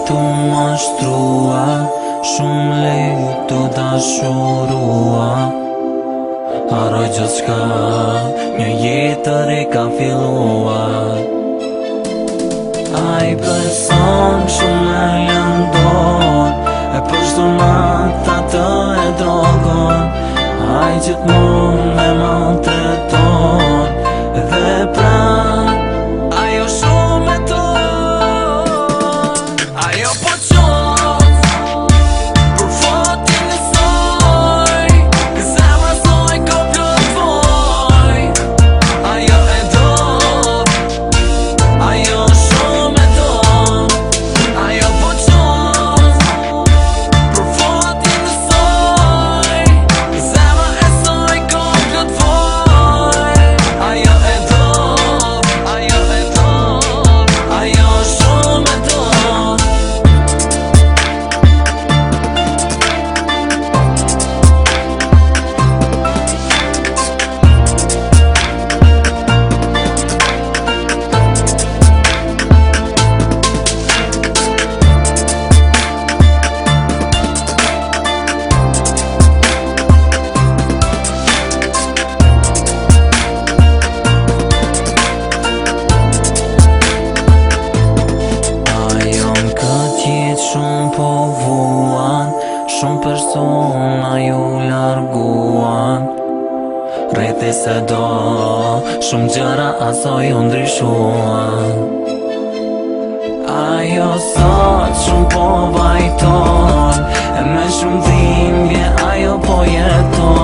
tu mashtrua, shumë lejt tu dashurua. Haroj gjithçka, një jetër e ka filluar. Ai person shumë e lëndon, e për çdo natë atë e drogon. Ai gjithmonë me maltreton, dhe pran ajo shumë e ton. Ajo po qof për fatin e saj, zemra saj ka plotëvoj. Ajo e do, ajo shumë e do. Ajo po qof për fatin e saj, zemra e saj ka plotëvoj. Ajo e do, ajo e do, ajo shumë e do. Shumë po vuan, shumë persona ju larguan. Rreti se do, shumë gjëra aso ju ndryshuan. Ajo sot shumë po vajton, e me shumë dhimbje ajo po jeton.